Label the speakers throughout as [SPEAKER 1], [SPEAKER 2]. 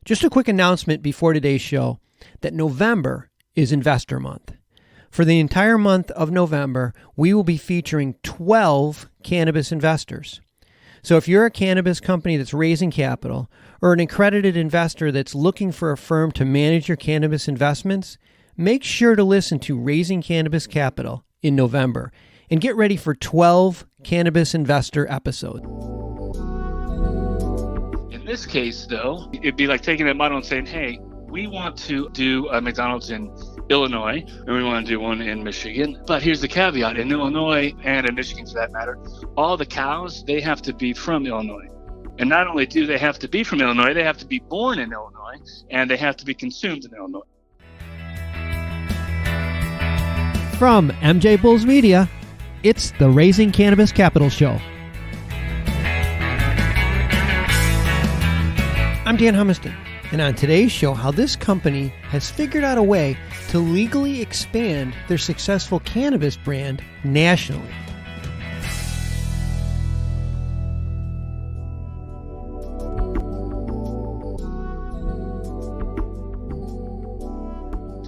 [SPEAKER 1] Just a quick announcement before today's show that November is Investor Month. For the entire month of November, we will be featuring 12 cannabis investors. So if you're a cannabis company that's raising capital or an accredited investor that's looking for a firm to manage your cannabis investments, make sure to listen to Raising Cannabis Capital in November and get ready for 12 cannabis investor episodes.
[SPEAKER 2] In this case, though, it'd be like taking a model and saying, hey, we want to do a McDonald's in Illinois, and we want to do one in Michigan. But here's the caveat. In Illinois, and in Michigan for that matter, all the cows, they have to be from Illinois. And not only do they have to be from Illinois, they have to be born in Illinois, and they have to be consumed in Illinois.
[SPEAKER 1] From MJBulls Media, it's the Raising Cannabis Capital Show. I'm Dan Humiston, and on today's show, how this company has figured out a way to legally expand their successful cannabis brand nationally.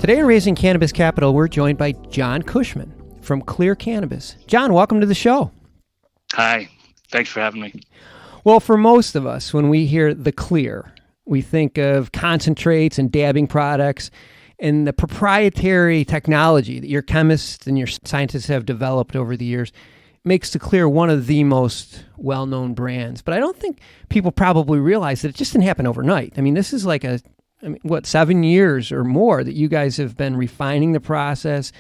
[SPEAKER 1] Today on Raising Cannabis Capital, we're joined by John Cushman from Clear Cannabis. John, welcome to the show.
[SPEAKER 2] Hi, thanks for having me.
[SPEAKER 1] Well, for most of us, when we hear the Clear, we think of concentrates and dabbing products and the proprietary technology that your chemists and your scientists have developed over the years makes the Clear one of the most well-known brands. But I don't think people probably realize that it just didn't happen overnight. I mean, this is like 7 years or more that you guys have been refining the process,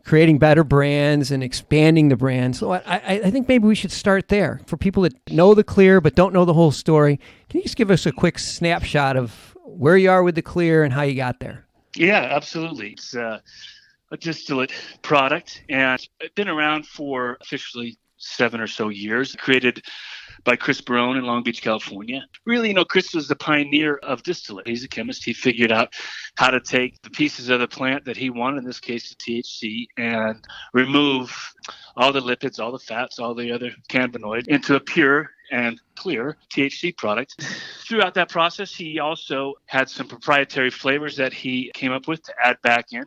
[SPEAKER 1] creating better brands and expanding the brand. So I think maybe we should start there. For people that know the Clear but don't know the whole story, can you just give us a quick snapshot of where you are with the Clear and how you got there?
[SPEAKER 2] Yeah, absolutely. It's a distillate product, and it's been around for officially 7 or so years, created by Chris Barone in Long Beach, California. Really, Chris was the pioneer of distillate. He's a chemist. He figured out how to take the pieces of the plant that he wanted, in this case, the THC, and remove all the lipids, all the fats, all the other cannabinoids into a pure and clear THC product. Throughout that process, he also had some proprietary flavors that he came up with to add back in.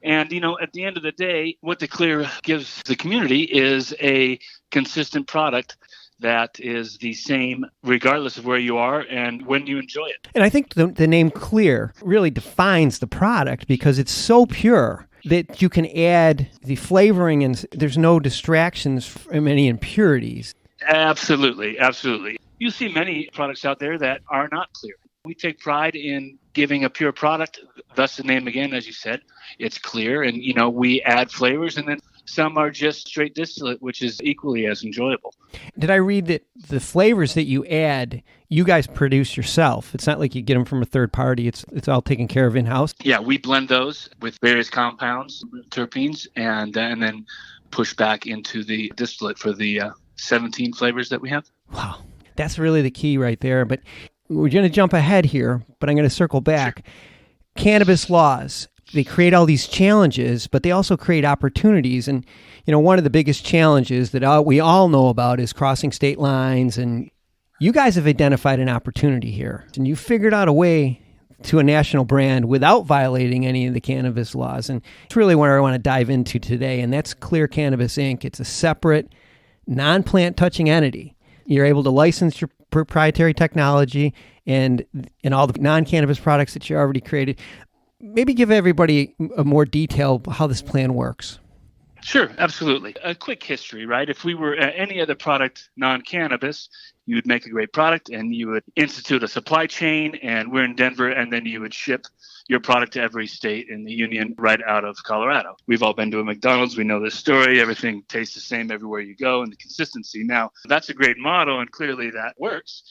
[SPEAKER 2] And, at the end of the day, what the Clear gives the community is a consistent product that is the same regardless of where you are and when you enjoy it. And
[SPEAKER 1] I think the name Clear really defines the product because it's so pure that you can add the flavoring and there's no distractions from any impurities.
[SPEAKER 2] Absolutely, absolutely. You see many products out there that are not clear. We take pride in giving a pure product, thus the name again, as you said, it's clear, and we add flavors, and then some are just straight distillate, which is equally as enjoyable.
[SPEAKER 1] Did I read that the flavors that you add, you guys produce yourself? It's not like you get them from a third party. It's all taken care of in-house?
[SPEAKER 2] Yeah, we blend those with various compounds, terpenes, and then push back into the distillate for the 17 flavors that we have.
[SPEAKER 1] Wow, that's really the key right there. But we're going to jump ahead here, but I'm going to circle back. Sure. Cannabis laws. They create all these challenges, but they also create opportunities. And, one of the biggest challenges that we all know about is crossing state lines. And you guys have identified an opportunity here. And you figured out a way to a national brand without violating any of the cannabis laws. And it's really where I want to dive into today. And that's Clear Cannabis Inc. It's a separate, non-plant touching entity. You're able to license your proprietary technology and all the non-cannabis products that you already created. Maybe give everybody a more detail how this plan works.
[SPEAKER 2] Sure, absolutely. A quick history, right? If we were any other product non-cannabis, you would make a great product and you would institute a supply chain, and we're in Denver, and then you would ship your product to every state in the union right out of Colorado. We've all been to a McDonald's. We know this story. Everything tastes the same everywhere you go, and the consistency. Now, that's a great model, and clearly that works.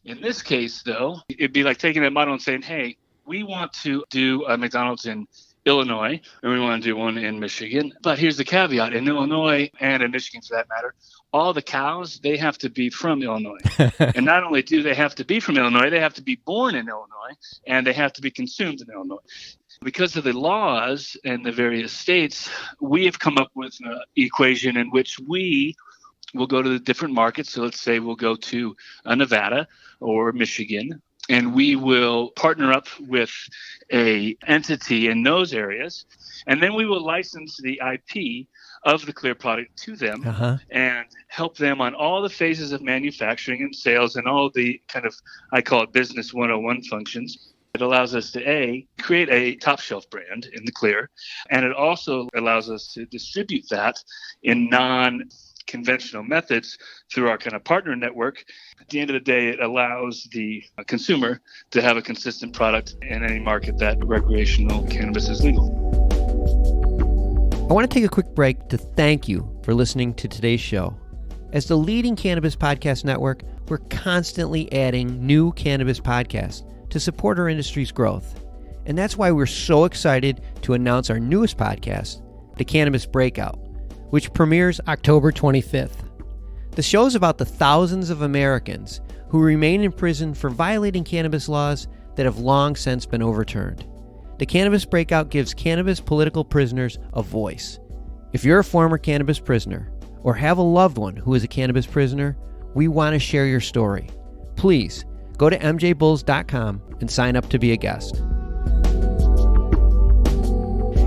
[SPEAKER 2] In this case, though, it'd be like taking that model and saying, hey, we want to do a McDonald's in Illinois, and we want to do one in Michigan. But here's the caveat. In Illinois, and in Michigan for that matter, all the cows, they have to be from Illinois. And not only do they have to be from Illinois, they have to be born in Illinois, and they have to be consumed in Illinois. Because of the laws in the various states, we have come up with an equation in which we will go to the different markets. So let's say we'll go to Nevada or Michigan, and we will partner up with a entity in those areas, and then we will license the IP of the clear product to them and help them on all the phases of manufacturing and sales and all the kind of, I call it business 101 functions. It allows us to create a top shelf brand in the clear, and it also allows us to distribute that in non-conventional methods through our kind of partner network. At the end of the day, it allows the consumer to have a consistent product in any market that recreational cannabis is legal.
[SPEAKER 1] I want to take a quick break to thank you for listening to today's show. As the leading cannabis podcast network, we're constantly adding new cannabis podcasts to support our industry's growth. And that's why we're so excited to announce our newest podcast, The Cannabis Breakout, which premieres October 25th. The show is about the thousands of Americans who remain in prison for violating cannabis laws that have long since been overturned. The Cannabis Breakout gives cannabis political prisoners a voice. If you're a former cannabis prisoner or have a loved one who is a cannabis prisoner, we want to share your story. Please go to MJBulls.com and sign up to be a guest.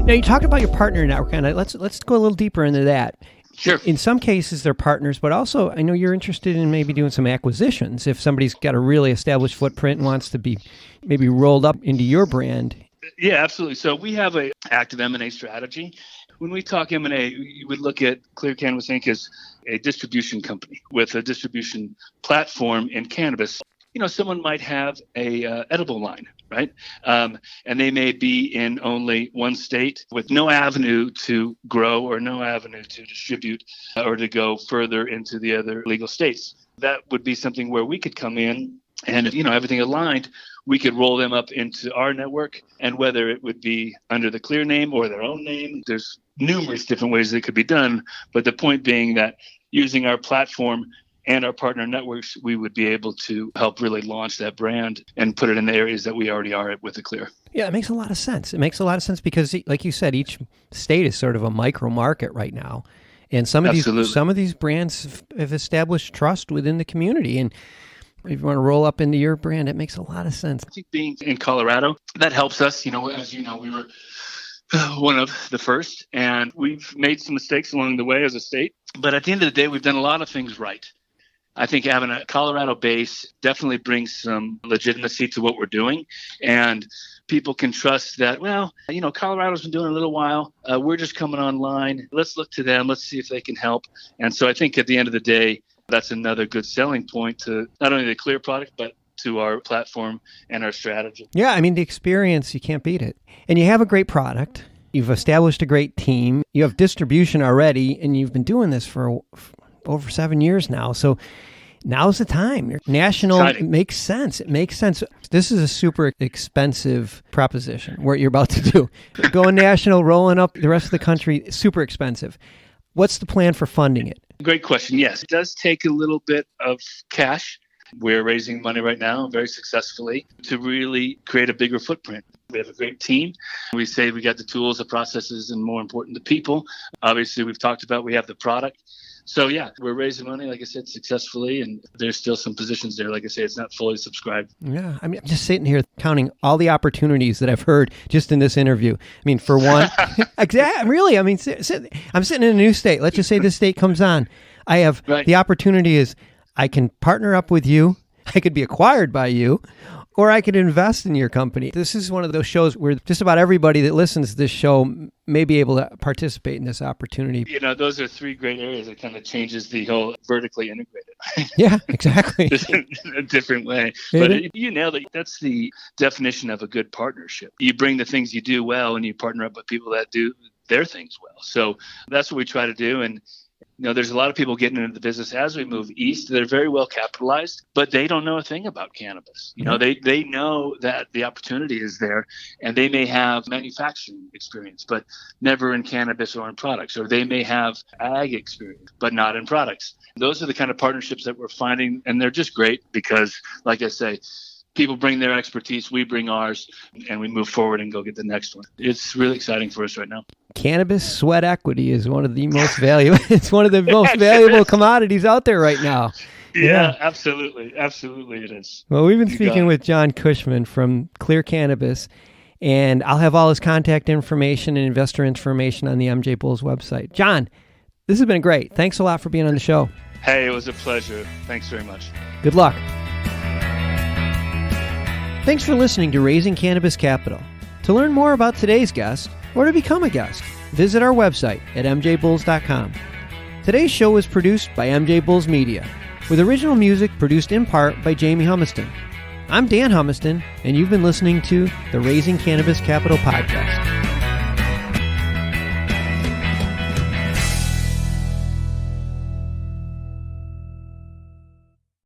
[SPEAKER 1] Now, you talked about your partner network, and let's go a little deeper into that.
[SPEAKER 2] Sure.
[SPEAKER 1] In some cases, they're partners, but also I know you're interested in maybe doing some acquisitions. If somebody's got a really established footprint and wants to be maybe rolled up into your brand.
[SPEAKER 2] Yeah, absolutely. So we have an active M&A strategy. When we talk M&A, you would look at Clear Cannabis Inc. as a distribution company with a distribution platform in cannabis. You know, someone might have a edible line, right? And they may be in only one state with no avenue to grow or no avenue to distribute or to go further into the other legal states. That would be something where we could come in and if, everything aligned, we could roll them up into our network, and whether it would be under the Clear name or their own name, there's numerous different ways that it could be done. But the point being that using our platform and our partner networks, we would be able to help really launch that brand and put it in the areas that we already are at with the Clear.
[SPEAKER 1] Yeah, it makes a lot of sense. It makes a lot of sense because, like you said, each state is sort of a micro market right now. And some of these brands have established trust within the community. And if you want to roll up into your brand, it makes a lot of sense.
[SPEAKER 2] I think being in Colorado, that helps us. As you know, we were one of the first, and we've made some mistakes along the way as a state. But at the end of the day, we've done a lot of things right. I think having a Colorado base definitely brings some legitimacy to what we're doing. And people can trust that, Colorado's been doing it a little while. We're just coming online. Let's look to them. Let's see if they can help. And so I think at the end of the day, that's another good selling point to not only the Clear product, but to our platform and our strategy.
[SPEAKER 1] Yeah, I mean, the experience, you can't beat it. And you have a great product. You've established a great team. You have distribution already, and you've been doing this for over 7 years now. So now's the time. You're national. Exciting. It makes sense. It makes sense. This is a super expensive proposition, what you're about to do. Going national, rolling up the rest of the country, super expensive. What's the plan for funding it?
[SPEAKER 2] Great question. Yes, it does take a little bit of cash. We're raising money right now very successfully to really create a bigger footprint. We have a great team. We say we got the tools, the processes, and more important, the people. Obviously, we've talked about we have the product. So, yeah, we're raising money, like I said, successfully, and there's still some positions there. Like I say, it's not fully subscribed.
[SPEAKER 1] Yeah, I mean, I'm just sitting here counting all the opportunities that I've heard just in this interview. I mean, for one, really, I mean, I'm sitting in a new state. Let's just say this state comes on. I have the opportunity is I can partner up with you. I could be acquired by you, or I could invest in your company. This is one of those shows where just about everybody that listens to this show may be able to participate in this opportunity.
[SPEAKER 2] Those are three great areas that kind of changes the whole vertically integrated.
[SPEAKER 1] Yeah, exactly.
[SPEAKER 2] In a different way. But you nailed it. That's the definition of a good partnership. You bring the things you do well and you partner up with people that do their things well. So that's what we try to do. And there's a lot of people getting into the business as we move east. They're very well capitalized, but they don't know a thing about cannabis. They know that the opportunity is there, and they may have manufacturing experience, but never in cannabis or in products, or they may have ag experience, but not in products. Those are the kind of partnerships that we're finding, and they're just great because, like I say, people bring their expertise, we bring ours, and we move forward and go get the next one. It's really exciting for us right now.
[SPEAKER 1] Cannabis sweat equity is one of the most valuable. It's one of the most valuable commodities out there right now.
[SPEAKER 2] Yeah, absolutely. Absolutely it is.
[SPEAKER 1] Well, we've been speaking with John Cushman from Clear Cannabis, and I'll have all his contact information and investor information on the MJBulls website. John, this has been great. Thanks a lot for being on the show.
[SPEAKER 2] Hey, it was a pleasure. Thanks very much.
[SPEAKER 1] Good luck. Thanks for listening to Raising Cannabis Capital. To learn more about today's guest or to become a guest, visit our website at MJBulls.com. Today's show was produced by MJBulls Media, with original music produced in part by Jamie Humiston. I'm Dan Humiston, and you've been listening to the Raising Cannabis Capital podcast.